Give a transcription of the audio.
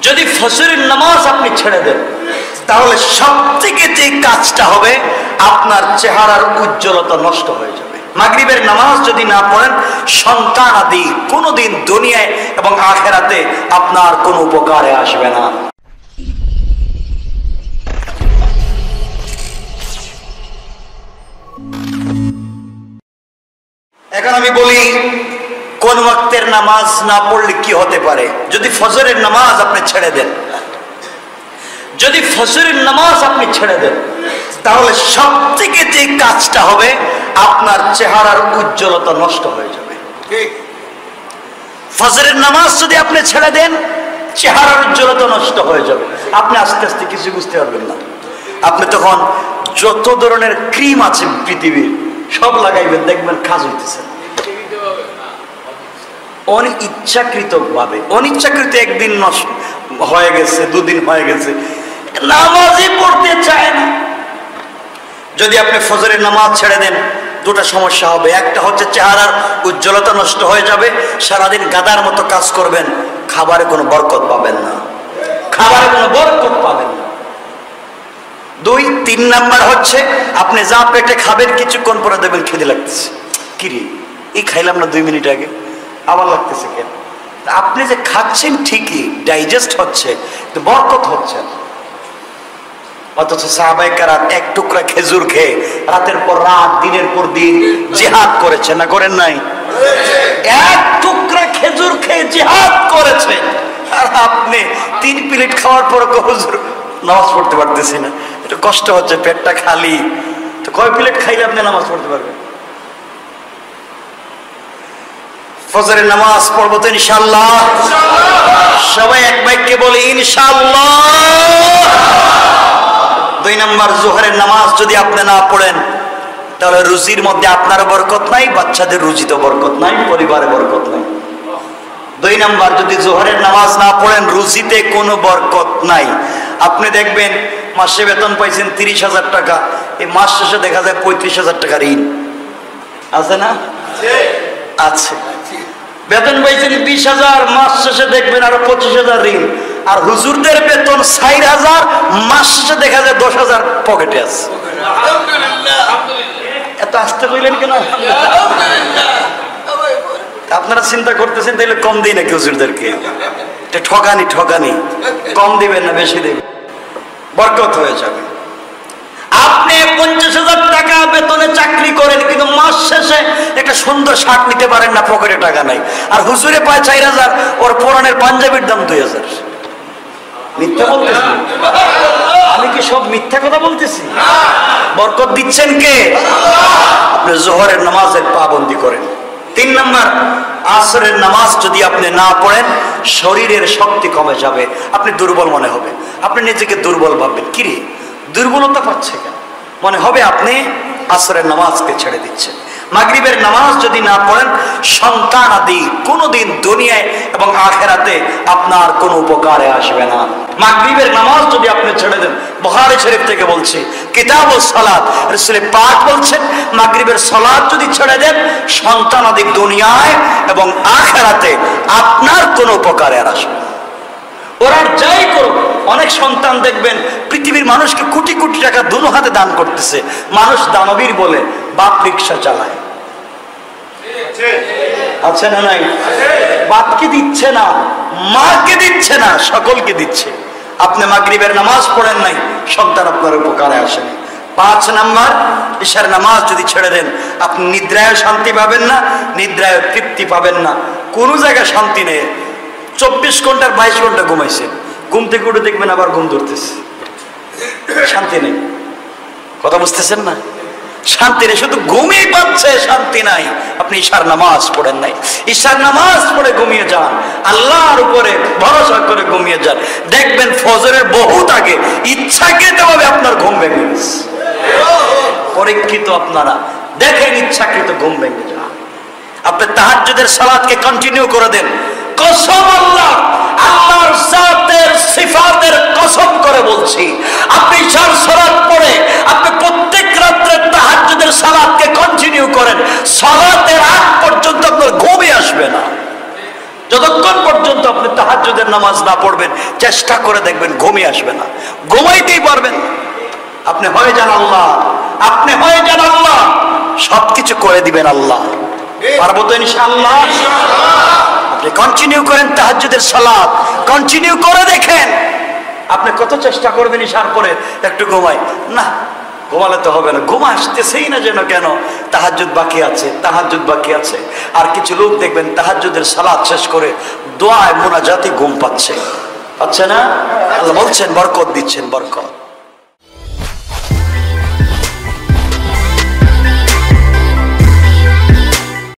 যদি ফজরের নামাজ আপনি ছেড়ে দেন তাহলে সবথেকে যে কাজটা হবে আপনার চেহারার উজ্জ্বলতা নষ্ট হয়ে যাবে। মাগরিবের নামাজ যদি না পড়েন সন্তান আদি কোনোদিন দুনিয়ায় এবং আখিরাতে আপনার কোনো উপকারে আসবে না। এখন আমি বলি কোন ওয়াক্তের নামাজ না পড়লে কি হতে পারে। যদি ফজরের নামাজ আপনি ছেড়ে দেন, যদি ফজরের নামাজ আপনি ছেড়ে দেন তাহলে সবথেকে যে কাজটা হবে আপনার চেহারার উজ্জ্বলতা নষ্ট হয়ে যাবে। ফজরের নামাজ যদি আপনি ছেড়ে দেন চেহারার উজ্জ্বলতা নষ্ট হয়ে যাবে, আপনি আস্তে আস্তে কিছু বুঝতে পারবেন না। আপনি তখন যত ধরনের ক্রিম আছে পৃথিবীর সব লাগাইবেন, দেখবেন কাজ হইতেছে অনিচ্ছাকৃত ভাবে। অনিচ্ছাকৃত একদিন নষ্ট হয়ে গেছে, দুদিন হয়ে গেছে, নামাজই পড়তে চায় না। যদি আপনি ফজরের নামাজ ছেড়ে দেন দুটা সমস্যা হবে। একটা হচ্ছে চেহারার উজ্জ্বলতা নষ্ট হয়ে যাবে, সারাদিন গাদার মতো কাজ করবেন, খাবারে কোনো বরকত পাবেন না, খাবারে কোনো বরকত পাবেন না। দুই, তিন নাম্বার হচ্ছে আপনি যা পেটে খাবেন কিছুক্ষণ পরে দেখবেন খিদে লাগতেছে, কিরে এই খাইলাম না 2 মিনিট আগে, আবার লাগতেছে কেন? আপনি যে খাচ্ছেন ঠিকই, ডাইজেস্ট হচ্ছে, কিন্তু বরকত হচ্ছে না। অথচ সাহাবায়ে কেরাম এক টুকরা খেজুর খেয়ে রাতের পর রাত দিনের পর দিন জিহাদ করেছে না করেন নাই? এক টুকরা খেজুর খেয়ে জিহাদ করেছেন, আর আপনি 3 প্লেট খাওয়ার পর হুজুর নামাজ পড়তে পারতেছি না, একটু কষ্ট হচ্ছে, পেটটা খালি। তো কয় প্লেট খাইলে আপনি নামাজ পড়তে পারবেন? ফজরের নামাজ পড়বো তো ইনশাআল্লাহ, সবাই এক বাক্যে বলি ইনশাআল্লাহ। 2 নাম্বার, জোহরের নামাজ যদি আপনি না পড়েন তাহলে রুজির মধ্যে আপনার বরকত নাই, বাচ্চাদের রুজিতে বরকত নাই, পরিবারে বরকত নাই। 2 নাম্বার, যদি জোহরের নামাজ না পড়েন রুজিতে কোনো বরকত নাই। আপনি দেখবেন মাসে বেতন পাইছেন 30,000 টাকা, এই মাস শেষে দেখা যায় 35,000 টাকা ঋণ আছে না? আছে। বেতন পাইছেন 20,000, মাস শেষে দেখবেন আরো 25,000 ঋণ। আর হুজুরদের বেতন 4,000, মাস শেষে দেখা যায় 10,000 পকেটে আছে। এত আস্তে কইলেন কেন? আপনারা চিন্তা করতেছেন তাইলে কম দিই নাকি হুজুরদেরকে? এটা ঠকানি, ঠকানি। কম দিবেন না, বেশি দিবেন, বরকত হয়ে যাবে। আপনি 50,000 টাকা বেতনে চাকরি করেন কিন্তু মাস শেষে একটা সুন্দর শার্ট নিতে পারেন না, পকেটে টাকা নাই। আর হুজুরে পায় 4,000, ওর পরনের পাঞ্জাবির দাম 2,000। মিথ্যা বলতেছি? আমি কি সব মিথ্যা কথা বলতেছি? বরকত দিচ্ছেন কে? আপনি জোহরের নামাজের পাবন্দি করেন। 3 নাম্বার, আসরের নামাজ যদি আপনি না পড়েন শরীরের শক্তি কমে যাবে, আপনি দুর্বল মনে হবে, আপনি নিজেকে দুর্বল ভাববেন। কিরে দুর্বলতা পাচ্ছে কেন? মনে হবে আপনি আসরের নামাজকে ছেড়ে দিচ্ছেন। মাগরিবের নামাজ যদি না পড়েন সন্তান আদি কোনোদিন দুনিয়ায় এবং আখিরাতে আপনার কোনো উপকারে আসবে না। মাগরিবের নামাজ যদি আপনি ছেড়ে দেন, বুখারী শরীফ থেকে বলছি, কিতাবুস সালাত, রাসূল পাক বলছেন মাগরিবের সালাত যদি ছেড়ে দেন সন্তান আদি দুনিয়ায় এবং আখিরাতে আপনার কোনো উপকারে আসবে না। ওরা যাই করুক, অনেক সন্তান দেখবেন পৃথিবীর মানুষকে কোটি কোটি টাকা দুনো হাতে দান করতেছে, মানুষ দানবীর বলে বাপ রিক্সা চালায়, আছে না নাই? বাপকে দিচ্ছে না, মাকে দিচ্ছে না, সকলকে দিচ্ছে। আপনি মাগরিবের নামাজ পড়েন নাই, সন্তান আপনার উপকারে আসেনি। 5 নাম্বার, ইশার নামাজ যদি ছেড়ে দেন আপনি নিদ্রায় শান্তি পাবেন না, নিদ্রায় তৃপ্তি পাবেন না, কোনো জায়গায় শান্তি নেই। 24 ঘন্টার 22 ঘন্টা ঘুমাইছে, ঘুম থেকে উঠে দেখবেন আবার ঘুম ধরতেছে, শান্তি নেই। কথা বুঝতেছেন না? শান্তি নেই, শুধু ঘুমিয়ে পাচ্ছে, শান্তি নাই। আপনি ঈশার নামাজ পড়েন নাই, ঈশার নামাজ পড়ে ঘুমিয়ে যান, আল্লাহর উপরে ভরসা করে ঘুমিয়ে যান, দেখবেন ফজরের বহুত আগে ইচ্ছাকৃতভাবে আপনার ঘুম ভেঙে গেছে। পরীক্ষিত আপনারা দেখেন, ইচ্ছাকৃত ঘুম ভেঙে যান। আপনি তাহাজ্জুদের সালাতকে কন্টিনিউ করে দেন। কসম আল্লাহ, আল্লাহর জাতের সিফাতের কসম করে বলছি, আপনি ঈশার সালাত পড়ে আপনি প্রত্যেক রাত্রে তাহাজ্জুদের সালাতকে কন্টিনিউ করেন, সালাতের আগ পর্যন্ত আপনার ঘুমই আসবে না। যত যতক্ষণ পর্যন্ত আপনি তাহাজ্জুদের নামাজ না পড়বেন চেষ্টা করে দেখবেন ঘুমিয়ে আসবে না, ঘুমাইতেই পারবেন। আপনি হয়ে যান আল্লাহ, আপনি হয়ে যান আল্লাহ, সবকিছু করে দিবেন আল্লাহ। পারবো তো ইনশাআল্লাহ? আপনি কন্টিনিউ করেন তাহাজ্জুদের সালাত, কন্টিনিউ করে দেখেন। আপনি কত চেষ্টা করবেন ইশার পরে একটু ঘুমাই, না ঘুমালে তো হবে না, ঘুম আসতেছেই না যেন, কেন? তাহাজ্জুদ বাকি আছে, তাহাজ্জুদ বাকি আছে। আর কিছু লোক দেখবেন তাহাজ্জুদের সালাত শেষ করে দোয়ায় মোনাজাতে ঘুম পাচ্ছে, পাচ্ছে না? আল্লাহ বলছেন বরকত দিচ্ছেন, বরকত।